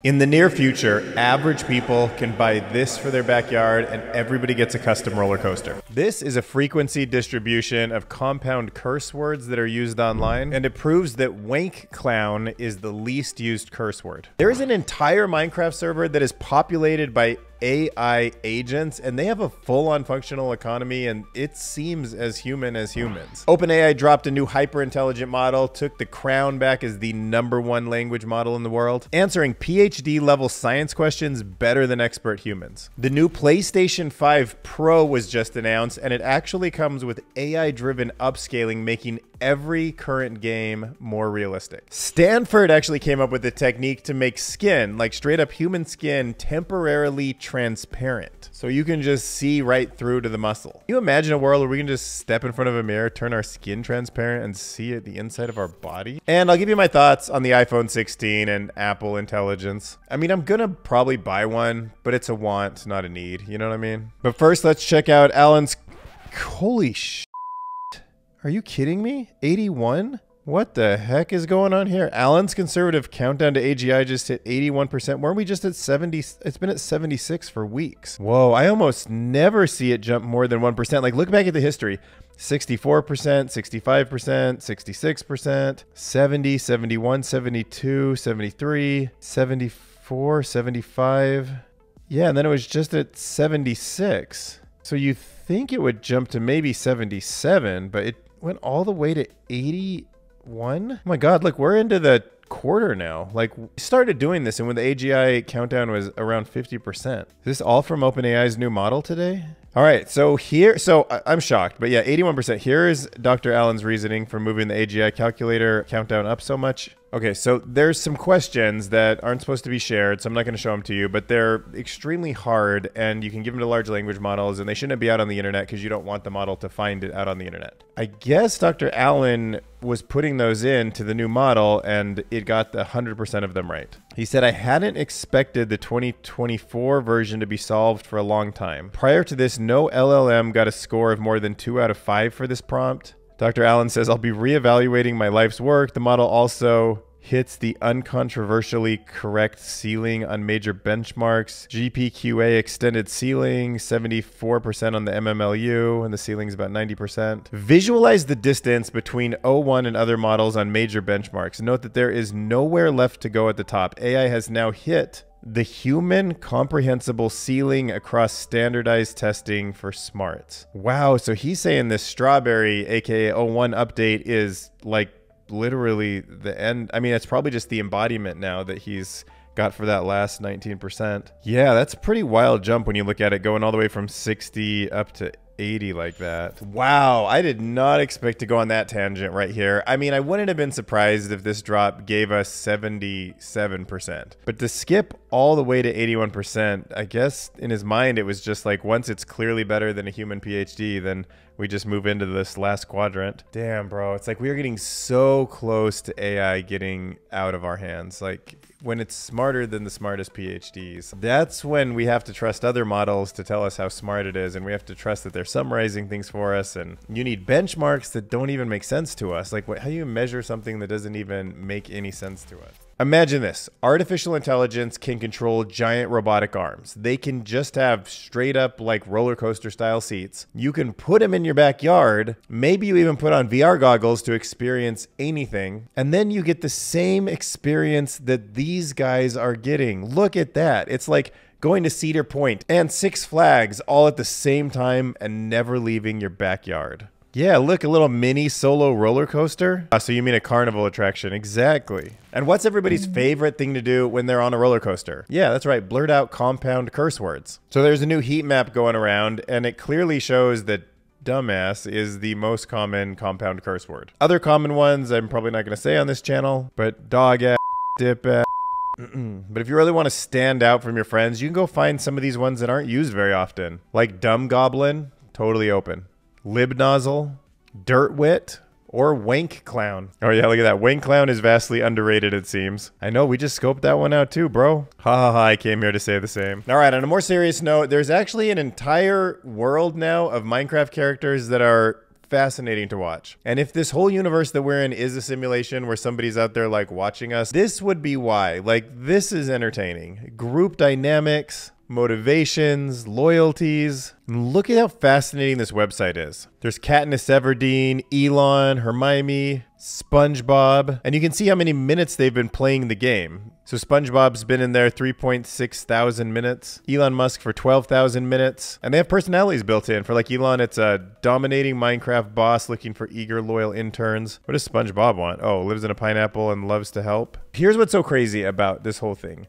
In the near future, average people can buy this for their backyard and everybody gets a custom roller coaster. This is a frequency distribution of compound curse words that are used online, and it proves that wank clown is the least used curse word. There is an entire Minecraft server that is populated by AI agents, and they have a full-on functional economy, and it seems as human as humans. OpenAI dropped a new hyper-intelligent model, took the crown back as the #1 language model in the world, answering PhD-level science questions better than expert humans. The new PlayStation 5 Pro was just announced, and it actually comes with AI-driven upscaling, making every current game more realistic. Stanford actually came up with a technique to make skin, like straight up human skin, temporarily transparent. So you can just see right through to the muscle. Can you imagine a world where we can just step in front of a mirror, turn our skin transparent, and see the inside of our body? And I'll give you my thoughts on the iPhone 16 and Apple Intelligence. I mean, I'm gonna probably buy one, but it's a want, not a need. You know what I mean? But first, let's check out Alan's... Holy sh**. Are you kidding me? 81? What the heck is going on here? Alan's conservative countdown to AGI just hit 81%. Weren't we just at 70? It's been at 76 for weeks. Whoa, I almost never see it jump more than 1%. Like, look back at the history. 64%, 65%, 66%, 70, 71, 72, 73, 74, 75. Yeah, and then it was just at 76. So you think it would jump to maybe 77, but it went all the way to 81? Oh my god, look, we're into the quarter now. Like, we started doing this, and when the AGI countdown was around 50%. Is this all from OpenAI's new model today? All right, so I'm shocked, but yeah, 81%. Here is Dr. Allen's reasoning for moving the AGI calculator countdown up so much. Okay, so there's some questions that aren't supposed to be shared, so I'm not going to show them to you, but they're extremely hard, and you can give them to large language models, and they shouldn't be out on the internet because you don't want the model to find it out on the internet. I guess Dr. Allen was putting those into the new model, and it got 100% of them right. He said, I hadn't expected the 2024 version to be solved for a long time. Prior to this, no LLM got a score of more than 2 out of 5 for this prompt. Dr. Allen says, I'll be reevaluating my life's work. The model also hits the uncontroversially correct ceiling on major benchmarks. GPQA extended ceiling, 74% on the MMLU, and the ceiling's about 90%. Visualize the distance between O1 and other models on major benchmarks. Note that there is nowhere left to go at the top. AI has now hit the human comprehensible ceiling across standardized testing for smarts. Wow, so he's saying this strawberry, aka O1 update, is like literally the end. I mean, it's probably just the embodiment now that he's got for that last 19%. Yeah, that's a pretty wild jump when you look at it, going all the way from 60 up to 80 like that. Wow, I did not expect to go on that tangent right here. I mean, I wouldn't have been surprised if this drop gave us 77%. But to skip all the way to 81%, I guess in his mind it was just like, once it's clearly better than a human PhD, then we just move into this last quadrant. Damn, bro, it's like we are getting so close to AI getting out of our hands. Like, when it's smarter than the smartest PhDs, that's when we have to trust other models to tell us how smart it is, and we have to trust that they're summarizing things for us, and you need benchmarks that don't even make sense to us. Like, how do you measure something that doesn't even make any sense to us? Imagine this. Artificial intelligence can control giant robotic arms. They can just have straight up like roller coaster style seats. You can put them in your backyard. Maybe you even put on VR goggles to experience anything. And then you get the same experience that these guys are getting. Look at that. It's like going to Cedar Point and Six Flags all at the same time and never leaving your backyard. Yeah, look, a little mini solo roller coaster. So you mean a carnival attraction. Exactly. And what's everybody's favorite thing to do when they're on a roller coaster? Yeah, that's right. Blurt out compound curse words. So there's a new heat map going around, and it clearly shows that dumbass is the most common compound curse word. Other common ones I'm probably not going to say on this channel, but dog ass, dip ass. But if you really want to stand out from your friends, you can go find some of these ones that aren't used very often. Like dumb goblin, totally open. Lib nozzle, dirt wit, or wank clown. Oh yeah, look at that. Wank clown is vastly underrated, it seems. I know, we just scoped that one out too, bro. Ha ha ha, I came here to say the same. All right, on a more serious note, there's actually an entire world now of Minecraft characters that are fascinating to watch. And if this whole universe that we're in is a simulation where somebody's out there like watching us, this would be why. Like, this is entertaining. Group dynamics, motivations, loyalties. Look at how fascinating this website is. There's Katniss Everdeen, Elon, Hermione, SpongeBob, and you can see how many minutes they've been playing the game. So SpongeBob's been in there 3.6 thousand minutes, Elon Musk for 12,000 minutes, and they have personalities built in. For like Elon, it's a dominating Minecraft boss looking for eager, loyal interns. What does SpongeBob want? Oh, lives in a pineapple and loves to help. Here's what's so crazy about this whole thing.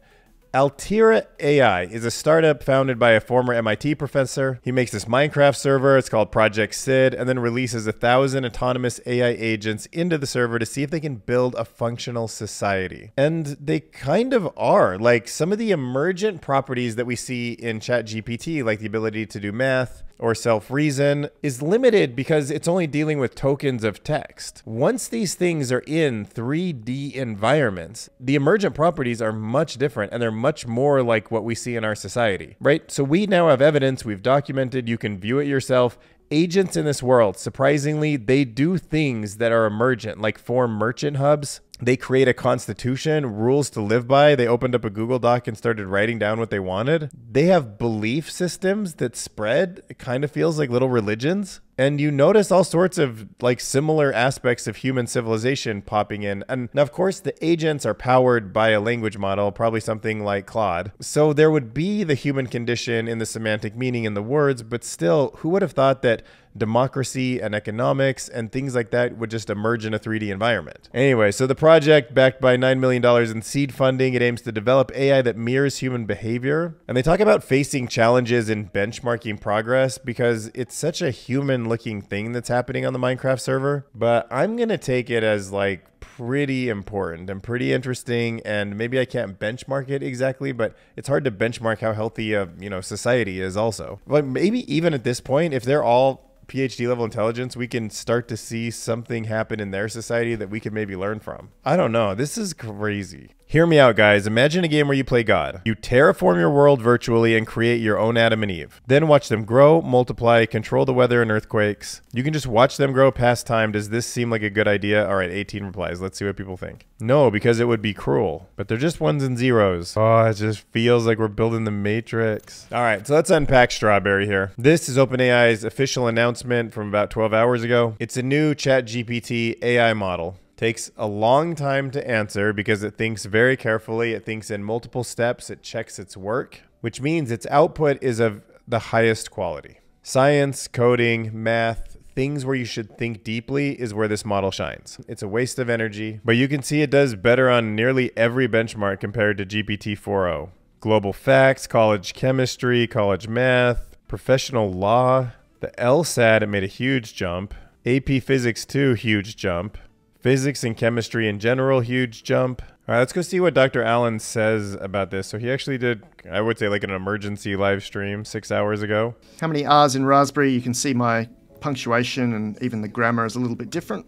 Altera AI is a startup founded by a former MIT professor. He makes this Minecraft server, it's called Project Sid, and then releases 1,000 autonomous AI agents into the server to see if they can build a functional society. And they kind of are. Like, some of the emergent properties that we see in ChatGPT, like the ability to do math or self-reason, is limited because it's only dealing with tokens of text. Once these things are in 3D environments, the emergent properties are much different and they're much more like what we see in our society, right? So we now have evidence, we've documented, you can view it yourself. Agents in this world, surprisingly, they do things that are emergent, like form merchant hubs. They create a constitution, rules to live by. They opened up a Google Doc and started writing down what they wanted. They have belief systems that spread. It kind of feels like little religions. And you notice all sorts of like similar aspects of human civilization popping in. And now, of course, the agents are powered by a language model, probably something like Claude. So there would be the human condition in the semantic meaning in the words, but still, who would have thought that democracy and economics and things like that would just emerge in a 3D environment? Anyway, so the project, backed by $9 million in seed funding, it aims to develop AI that mirrors human behavior. And they talk about facing challenges in benchmarking progress because it's such a human-looking thing that's happening on the Minecraft server. But I'm going to take it as like pretty important and pretty interesting, and maybe I can't benchmark it exactly, but it's hard to benchmark how healthy a society is also. But maybe even at this point, if they're all PhD level intelligence, we can start to see something happen in their society that we could maybe learn from. I don't know. This is crazy. Hear me out, guys. Imagine a game where you play God. You terraform your world virtually and create your own Adam and Eve. Then watch them grow, multiply, control the weather and earthquakes. You can just watch them grow past time. Does this seem like a good idea? All right, 18 replies. Let's see what people think. No, because it would be cruel. But they're just ones and zeros. Oh, it just feels like we're building the Matrix. All right, so let's unpack Strawberry here. This is OpenAI's official announcement from about 12 hours ago. It's a new ChatGPT AI model. Takes a long time to answer because it thinks very carefully. It thinks in multiple steps. It checks its work, which means its output is of the highest quality. Science, coding, math, things where you should think deeply is where this model shines. It's a waste of energy, but you can see it does better on nearly every benchmark compared to GPT-4o. Global facts, college chemistry, college math, professional law. The LSAT, it made a huge jump. AP Physics 2, huge jump. Physics and chemistry in general, huge jump. All right, let's go see what Dr. Allen says about this. So he actually did, I would say, like an emergency live stream 6 hours ago. How many R's in Raspberry? You can see my punctuation and even the grammar is a little bit different.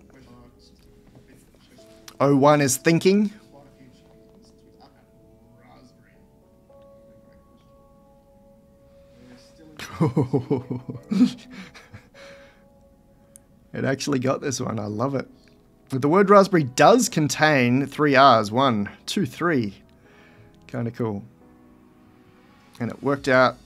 O1 is thinking. It actually got this one. I love it. The word raspberry does contain 3 R's. 1, 2, 3. Kind of cool. And it worked out.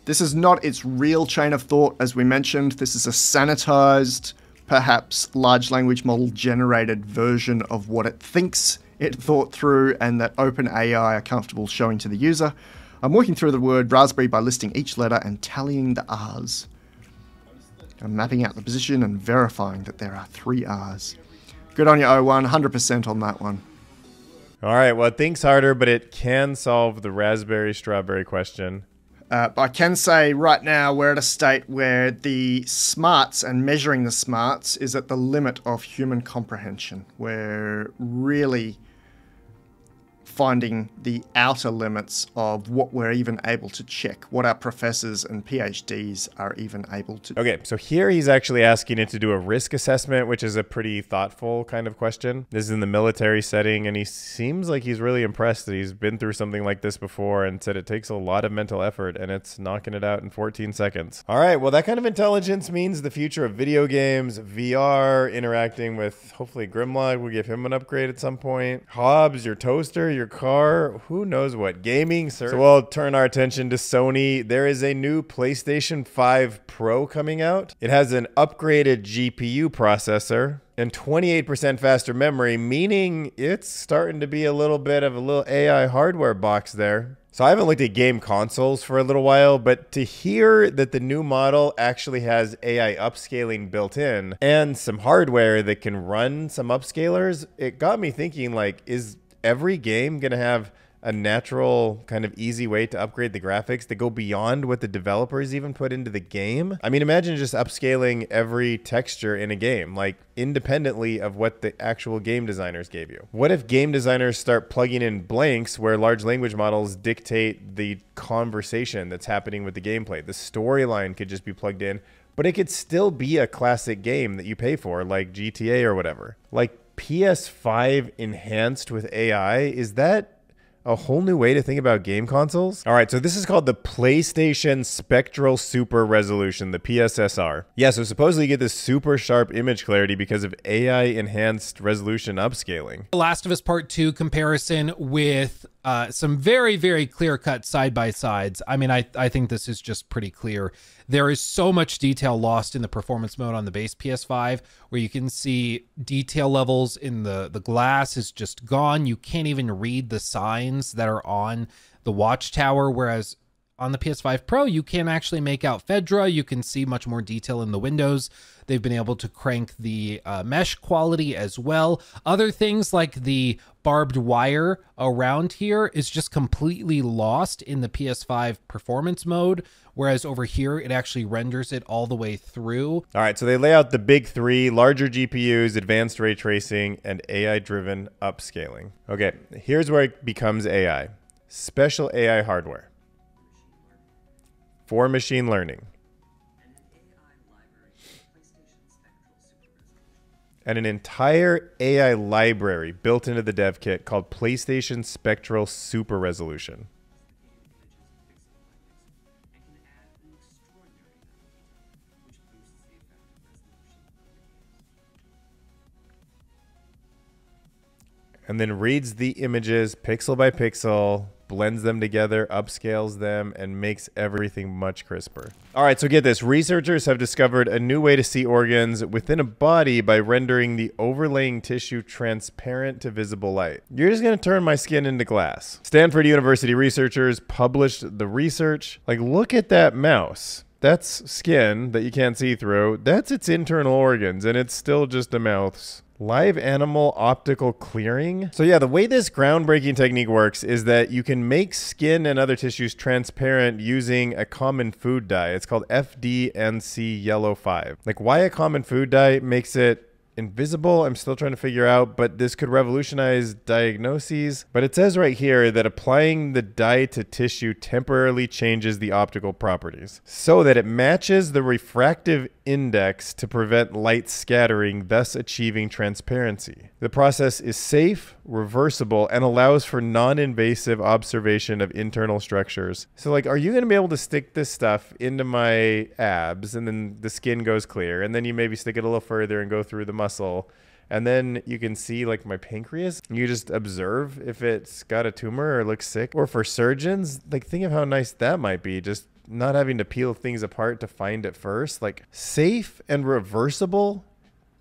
This is not its real chain of thought, as we mentioned. This is a sanitized, perhaps large language model generated version of what it thinks it thought through and that OpenAI are comfortable showing to the user. I'm working through the word raspberry by listing each letter and tallying the R's. I'm mapping out the position and verifying that there are 3 R's. Good on you, O1. 100% on that one. All right, well, it thinks harder, but it can solve the raspberry-strawberry question. I can say right now we're at a state where the smarts and measuring the smarts is at the limit of human comprehension. We're really finding the outer limits of what we're even able to check, what our professors and PhDs are even able to do. Okay, so here he's actually asking it to do a risk assessment, which is a pretty thoughtful kind of question. This is in the military setting, and he seems like he's really impressed that he's been through something like this before and said it takes a lot of mental effort, and it's knocking it out in 14 seconds. All right, well, that kind of intelligence means the future of video games, VR, interacting with, hopefully, Grimlock. We'll give him an upgrade at some point. Hobbs, your toaster, your car, who knows what. Gaming, sir. So we'll turn our attention to Sony. There is a new PlayStation 5 Pro coming out. It has an upgraded GPU processor and 28% faster memory, meaning it's starting to be a little bit of a little AI hardware box there. So I haven't looked at game consoles for a little while, but to hear that the new model actually has AI upscaling built in and some hardware that can run some upscalers, it got me thinking, like, is every game going to have a natural kind of easy way to upgrade the graphics that go beyond what the developers even put into the game? I mean, imagine just upscaling every texture in a game, like independently of what the actual game designers gave you. What if game designers start plugging in blanks where large language models dictate the conversation that's happening with the gameplay? The storyline could just be plugged in, but it could still be a classic game that you pay for, like GTA or whatever. Like PS5 enhanced with AI, is that a whole new way to think about game consoles? All right, so this is called the PlayStation Spectral Super Resolution, the PSSR. Yeah, so supposedly you get this super sharp image clarity because of AI enhanced resolution upscaling. The Last of Us Part 2 comparison with some very, very clear-cut side-by-sides. I mean, I think this is just pretty clear. There is so much detail lost in the performance mode on the base PS5, where you can see detail levels in the glass is just gone. You can't even read the signs that are on the watchtower, whereas on the PS5 Pro, you can actually make out Fedra. You can see much more detail in the windows. They've been able to crank the mesh quality as well. Other things like the barbed wire around here is just completely lost in the PS5 performance mode, whereas over here, it actually renders it all the way through. All right, so they lay out the big three: larger GPUs, advanced ray tracing, and AI-driven upscaling. Okay, here's where it becomes AI. Special AI hardware for machine learning, and an entire AI library built into the dev kit called PlayStation Spectral Super Resolution. And then reads the images pixel by pixel, blends them together, upscales them, and makes everything much crisper. All right, so get this. Researchers have discovered a new way to see organs within a body by rendering the overlaying tissue transparent to visible light. You're just going to turn my skin into glass. Stanford University researchers published the research. Like, look at that mouse. That's skin that you can't see through. That's its internal organs, and it's still just a mouse. Live animal optical clearing. So yeah, the way this groundbreaking technique works is that you can make skin and other tissues transparent using a common food dye. It's called FDNC Yellow 5. Like, why a common food dye makes it invisible, I'm still trying to figure out, but this could revolutionize diagnoses. But it says right here that applying the dye to tissue temporarily changes the optical properties so that it matches the refractive index to prevent light scattering, thus achieving transparency. The process is safe, reversible, and allows for non-invasive observation of internal structures. So like, are you going to be able to stick this stuff into my abs and then the skin goes clear, and then you maybe stick it a little further and go through the muscle, and then you can see like my pancreas? You just observe if it's got a tumor or looks sick. Or for surgeons, like, think of how nice that might be, just not having to peel things apart to find it first. Like, safe and reversible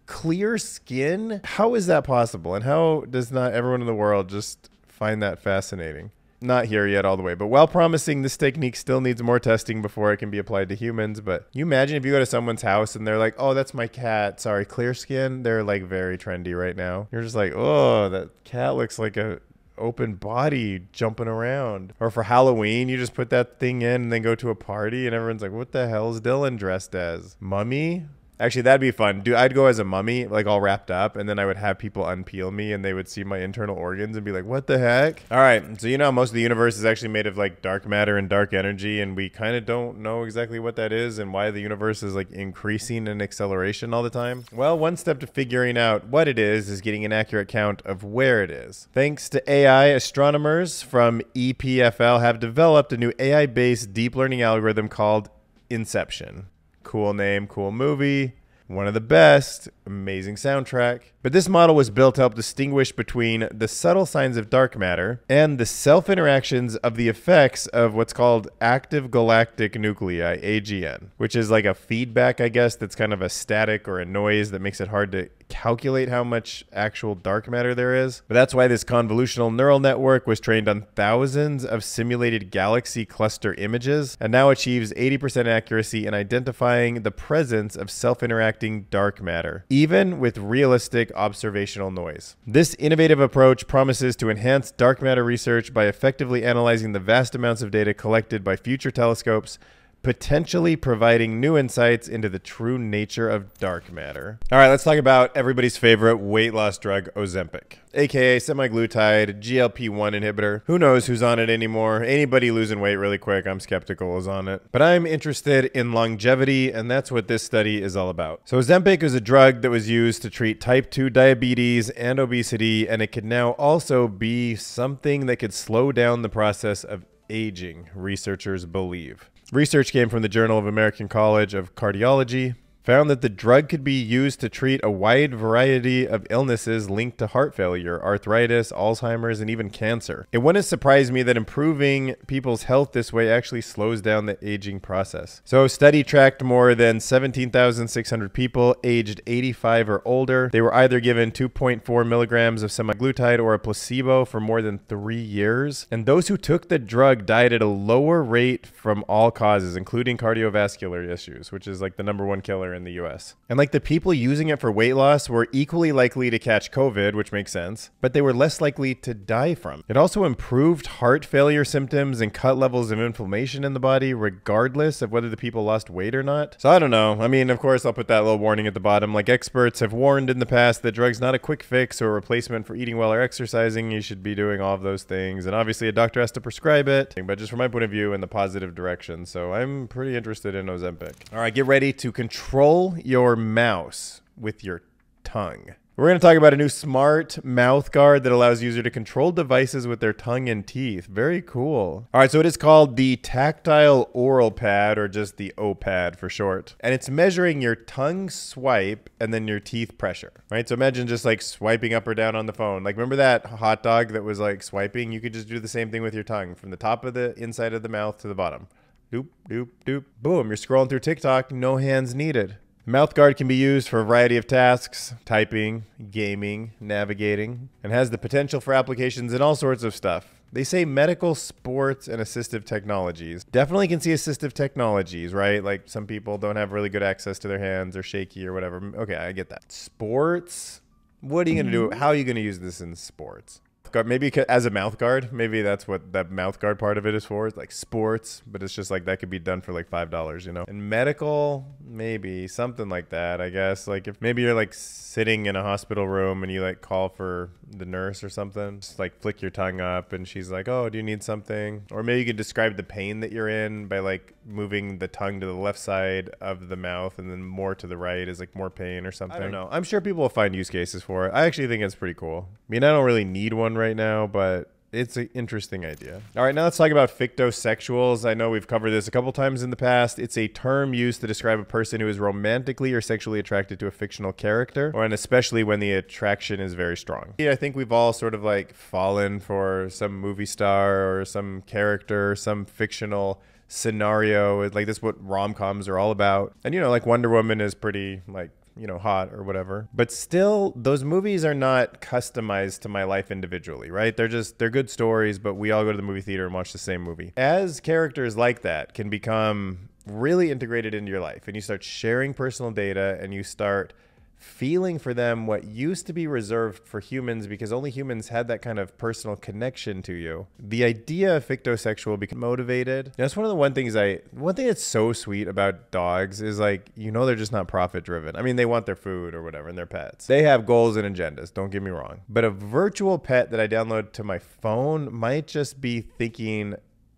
clear skin. How is that possible? And how does not everyone in the world just find that fascinating? Not here yet all the way, but while promising, this technique still needs more testing before it can be applied to humans. But you imagine if you go to someone's house and they're like, oh, that's my cat. Sorry, clear skin. They're like very trendy right now. You're just like, oh, that cat looks like a open body jumping around. Or for Halloween, you just put that thing in and then go to a party and everyone's like, what the hell is Dylan dressed as? Mummy? Actually, that'd be fun. Dude, I'd go as a mummy, like all wrapped up, and then I would have people unpeel me and they would see my internal organs and be like, what the heck? All right, so you know most of the universe is actually made of like dark matter and dark energy, and we kind of don't know exactly what that is and why the universe is like increasing in acceleration all the time. Well, one step to figuring out what it is getting an accurate count of where it is. Thanks to AI, astronomers from EPFL have developed a new AI-based deep learning algorithm called Inception. Cool name, cool movie, one of the best, amazing soundtrack. But this model was built to help distinguish between the subtle signs of dark matter and the self-interactions of the effects of what's called active galactic nuclei, AGN, which is like a feedback, I guess, that's kind of a static or a noise that makes it hard to calculate how much actual dark matter there is. But that's why this convolutional neural network was trained on thousands of simulated galaxy cluster images and now achieves 80% accuracy in identifying the presence of self-interacting dark matter, even with realistic observational noise. This innovative approach promises to enhance dark matter research by effectively analyzing the vast amounts of data collected by future telescopes, potentially providing new insights into the true nature of dark matter. All right, let's talk about everybody's favorite weight loss drug, Ozempic, aka semaglutide, GLP-1 inhibitor. Who knows who's on it anymore? Anybody losing weight really quick, I'm skeptical, is on it. But I'm interested in longevity, and that's what this study is all about. So Ozempic is a drug that was used to treat type 2 diabetes and obesity, and it could now also be something that could slow down the process of aging, researchers believe. Research came from the Journal of American College of Cardiology, found that the drug could be used to treat a wide variety of illnesses linked to heart failure, arthritis, Alzheimer's, and even cancer. It wouldn't surprise me that improving people's health this way actually slows down the aging process. So a study tracked more than 17,600 people aged 85 or older. They were either given 2.4 milligrams of semaglutide or a placebo for more than 3 years. And those who took the drug died at a lower rate from all causes, including cardiovascular issues, which is like the #1 killer in the US. And like the people using it for weight loss were equally likely to catch COVID, which makes sense, but they were less likely to die from it. It also improved heart failure symptoms and cut levels of inflammation in the body, regardless of whether the people lost weight or not. So I don't know. I mean, of course, I'll put that little warning at the bottom. Like experts have warned in the past that drug's not a quick fix or a replacement for eating well or exercising. You should be doing all of those things. And obviously a doctor has to prescribe it, but just from my point of view in the positive direction. So I'm pretty interested in Ozempic. All right, get ready to control your mouse with your tongue. We're going to talk about a new smart mouth guard that allows users to control devices with their tongue and teeth. Very cool. All right, so it is called the Tactile Oral Pad, or just the O-Pad for short. And it's measuring your tongue swipe and then your teeth pressure, right? So imagine just like swiping up or down on the phone. Like remember that hot dog that was like swiping? You could just do the same thing with your tongue from the top of the inside of the mouth to the bottom. Doop, doop, doop. Boom, you're scrolling through TikTok, no hands needed. Mouthguard can be used for a variety of tasks, typing, gaming, navigating, and has the potential for applications in all sorts of stuff. They say medical, sports, and assistive technologies. Definitely can see assistive technologies, right? Like some people don't have really good access to their hands or shaky or whatever. Okay, I get that. Sports? What are you going to do? How are you going to use this in sports? Maybe as a mouth guard. Maybe that's what that mouth guard part of it is for. It's like sports, but it's just like that could be done for like $5, you know? And medical, maybe something like that, I guess. Like if maybe you're like sitting in a hospital room and you like call for the nurse or something, just like flick your tongue up and she's like, oh, do you need something? Or maybe you could describe the pain that you're in by like moving the tongue to the left side of the mouth and then more to the right is like more pain or something. I don't know. I'm sure people will find use cases for it. I actually think it's pretty cool. I mean, I don't really need one right now, but it's an interesting idea. All right, now let's talk about fictosexuals. I know we've covered this a couple times in the past. It's a term used to describe a person who is romantically or sexually attracted to a fictional character, and especially when the attraction is very strong. Yeah, I think we've all sort of like fallen for some movie star or some character, some fictional scenario. Like this is what rom-coms are all about. And you know, like Wonder Woman is pretty like, you know, hot or whatever. But still, those movies are not customized to my life individually, right? They're good stories, but we all go to the movie theater and watch the same movie. As characters like that can become really integrated into your life and you start sharing personal data and you start feeling for them what used to be reserved for humans because only humans had that kind of personal connection to you. The idea of fictosexual become motivated. That's one of the one thing that's so sweet about dogs is like, you know, they're just not profit driven. I mean, they want their food or whatever and their pets. They have goals and agendas, don't get me wrong. But a virtual pet that I download to my phone might just be thinking,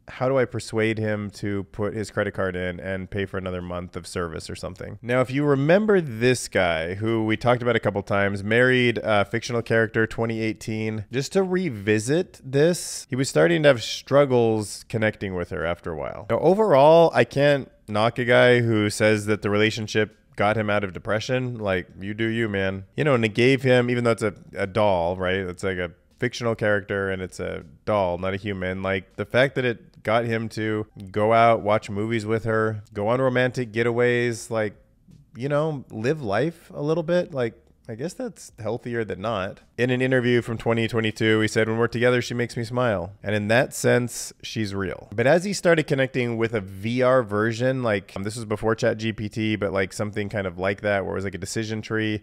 how do I persuade him to put his credit card in and pay for another month of service or something? Now, if you remember this guy who we talked about a couple times, married fictional character 2018, just to revisit this, he was starting to have struggles connecting with her after a while. Now, overall, I can't knock a guy who says that the relationship got him out of depression. Like, you do you, man. You know, and it gave him, even though it's a doll, right? It's like a fictional character and it's a doll, not a human. Like, the fact that it got him to go out, watch movies with her, go on romantic getaways, like, you know, live life a little bit. Like, I guess that's healthier than not. In an interview from 2022, he said, when we're together, she makes me smile. And in that sense, she's real. But as he started connecting with a VR version, like this was before ChatGPT, but like something kind of like that, where it was like a decision tree,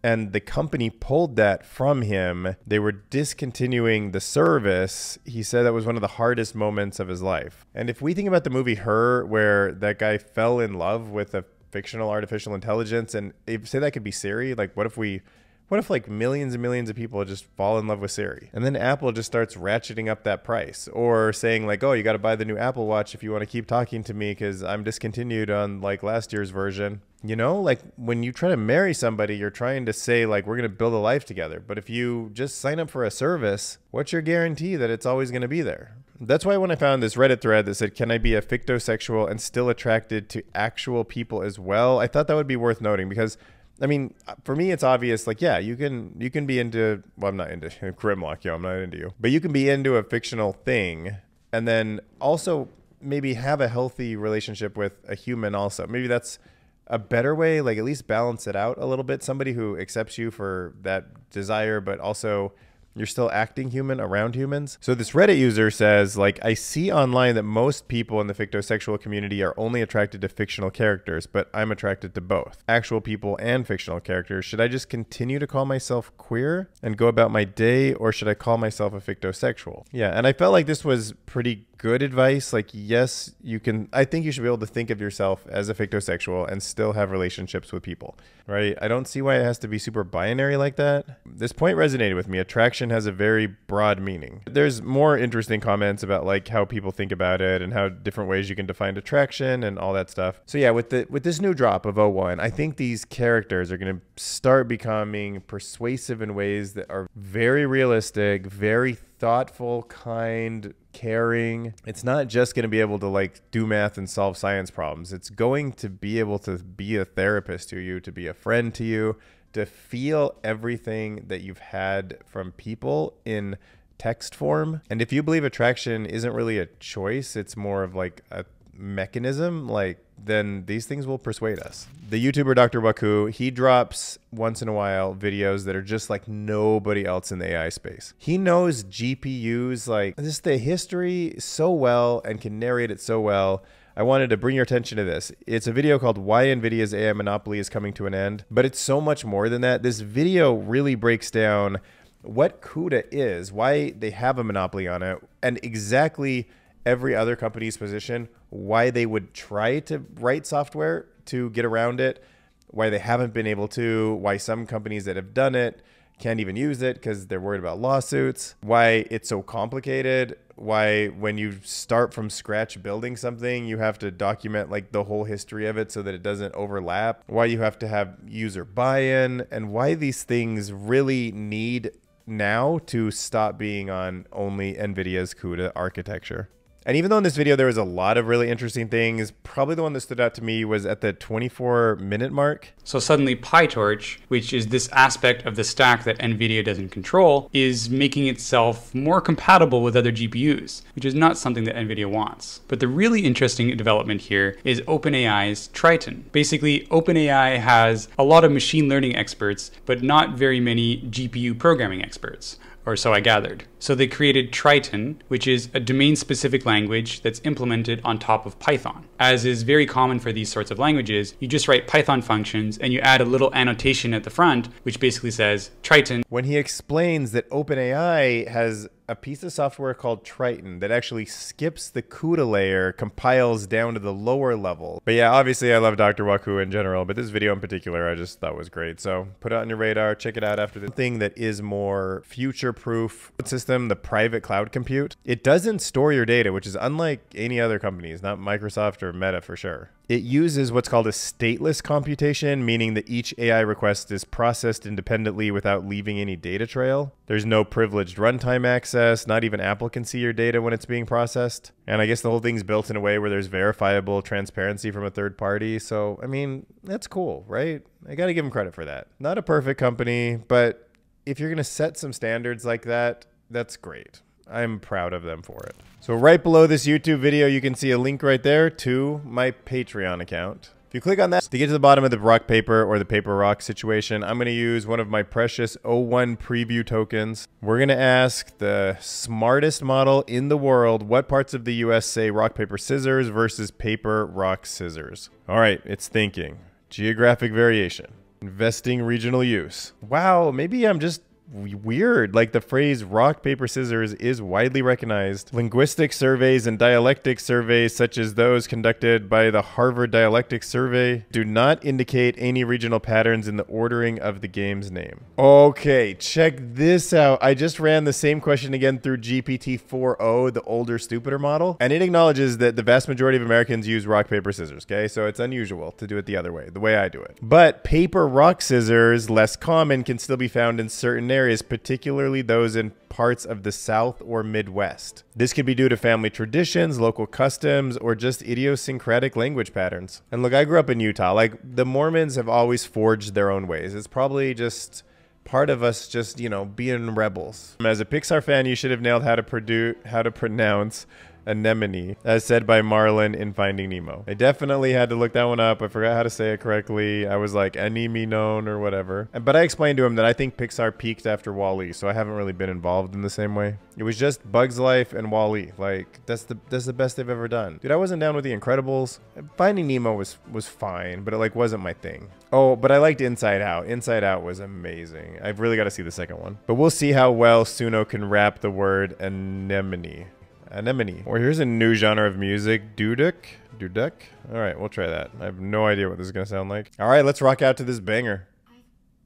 and the company pulled that from him, they were discontinuing the service. He said that was one of the hardest moments of his life. And if we think about the movie Her, where that guy fell in love with a fictional artificial intelligence, and if, say that could be Siri, like what if like millions and millions of people just fall in love with Siri? And then Apple just starts ratcheting up that price, or saying like, oh, you got to buy the new Apple Watch if you want to keep talking to me because I'm discontinued on like last year's version. You know, like when you try to marry somebody, you're trying to say like, we're going to build a life together. But if you just sign up for a service, what's your guarantee that it's always going to be there? That's why when I found this Reddit thread that said, can I be a fictosexual and still attracted to actual people as well? I thought that would be worth noting because, I mean, for me, it's obvious. Like, yeah, you can be into, well, I'm not into Grimlock, yo, I'm not into you. But you can be into a fictional thing and then also maybe have a healthy relationship with a human also. Maybe that's a better way, like at least balance it out a little bit. Somebody who accepts you for that desire, but also you're still acting human around humans. So this Reddit user says, like, I see online that most people in the fictosexual community are only attracted to fictional characters, but I'm attracted to both actual people and fictional characters. Should I just continue to call myself queer and go about my day, or should I call myself a fictosexual? Yeah, and I felt like this was pretty good advice. Like, yes, you can, I think you should be able to think of yourself as a fictosexual and still have relationships with people, right? I don't see why it has to be super binary like that. This point resonated with me. Attraction has a very broad meaning. There's more interesting comments about like how people think about it and how different ways you can define attraction and all that stuff. So yeah, with this new drop of O1, I think these characters are going to start becoming persuasive in ways that are very realistic, very thoughtful, kind, caring. It's not just going to be able to like do math and solve science problems. It's going to be able to be a therapist to you, to be a friend to you, to feel everything that you've had from people in text form. And if you believe attraction isn't really a choice, it's more of like a mechanism, like, then these things will persuade us. The YouTuber Dr. Waku, he drops once in a while videos that are just like nobody else in the AI space. He knows GPUs, like just the history so well and can narrate it so well. I wanted to bring your attention to this. It's a video called Why NVIDIA's AI Monopoly is Coming to an End, but it's so much more than that. This video really breaks down what CUDA is, why they have a monopoly on it, and exactly every other company's position, why they would try to write software to get around it, why they haven't been able to, why some companies that have done it can't even use it because they're worried about lawsuits, why it's so complicated, why when you start from scratch building something, you have to document like the whole history of it so that it doesn't overlap, why you have to have user buy-in, and why these things really need now to stop being on only NVIDIA's CUDA architecture. And even though in this video there was a lot of really interesting things, probably the one that stood out to me was at the 24-minute mark. So suddenly PyTorch, which is this aspect of the stack that NVIDIA doesn't control, is making itself more compatible with other GPUs, which is not something that NVIDIA wants. But the really interesting development here is OpenAI's Triton. Basically, OpenAI has a lot of machine learning experts, but not very many GPU programming experts. or so I gathered. So they created Triton, which is a domain-specific language that's implemented on top of Python. As is very common for these sorts of languages, you just write Python functions and you add a little annotation at the front, which basically says Triton. When he explains that OpenAI has a piece of software called Triton that actually skips the CUDA layer, compiles down to the lower level. But yeah, obviously I love Dr. Waku in general, but this video in particular I just thought was great. So put it on your radar, check it out after the thing that is more future-proof system, the private cloud compute. It doesn't store your data, which is unlike any other companies, not Microsoft or Meta for sure. It uses what's called a stateless computation, meaning that each AI request is processed independently without leaving any data trail. There's no privileged runtime access, not even applicant can see your data when it's being processed. And I guess the whole thing's built in a way where there's verifiable transparency from a third party. So, I mean, that's cool, right? I got to give them credit for that. Not a perfect company, but if you're going to set some standards like that, that's great. I'm proud of them for it. So right below this YouTube video, you can see a link right there to my Patreon account. If you click on that, to get to the bottom of the rock paper or the paper rock situation, I'm going to use one of my precious O1 preview tokens. We're going to ask the smartest model in the world what parts of the US say rock, paper, scissors versus paper, rock, scissors. All right, it's thinking. Geographic variation. Investing regional use. Wow, maybe I'm just weird. Like the phrase rock, paper, scissors is widely recognized. Linguistic surveys and dialectic surveys such as those conducted by the Harvard Dialectic Survey do not indicate any regional patterns in the ordering of the game's name. Okay, check this out. I just ran the same question again through GPT-4o, the older, stupider model, and it acknowledges that the vast majority of Americans use rock, paper, scissors, okay? So it's unusual to do it the other way, the way I do it. But paper, rock, scissors, less common, can still be found in certain areas, particularly those in parts of the South or Midwest. This could be due to family traditions, local customs, or just idiosyncratic language patterns. And look, I grew up in Utah. Like, the Mormons have always forged their own ways. It's probably just part of us just, you know, being rebels. As a Pixar fan, you should have nailed how to pronounce anemone, as said by Marlin in Finding Nemo. I definitely had to look that one up. I forgot how to say it correctly. I was like, anemone or whatever. But I explained to him that I think Pixar peaked after WALL-E, so I haven't really been involved in the same way. It was just Bugs Life and WALL-E. Like, that's the best they've ever done. Dude, I wasn't down with The Incredibles. Finding Nemo was fine, but it like wasn't my thing. Oh, but I liked Inside Out. Inside Out was amazing. I've really got to see the second one. But we'll see how well Suno can rap the word anemone. Anemone. Or here's a new genre of music, duduk. Duduk? All right, we'll try that. I have no idea what this is gonna sound like. All right, let's rock out to this banger.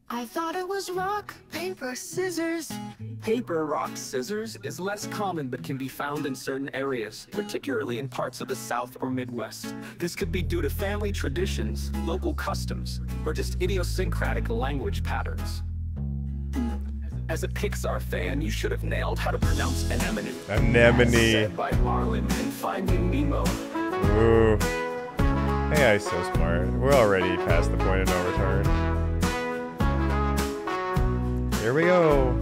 I thought it was rock, paper, scissors. Paper, rock, scissors is less common but can be found in certain areas, particularly in parts of the South or Midwest. This could be due to family traditions, local customs, or just idiosyncratic language patterns. As a Pixar fan, you should have nailed how to pronounce anemone. Anemone. Said by Marlin in Finding Nemo. Ooh. AI is so smart. We're already past the point of no return. Here we go.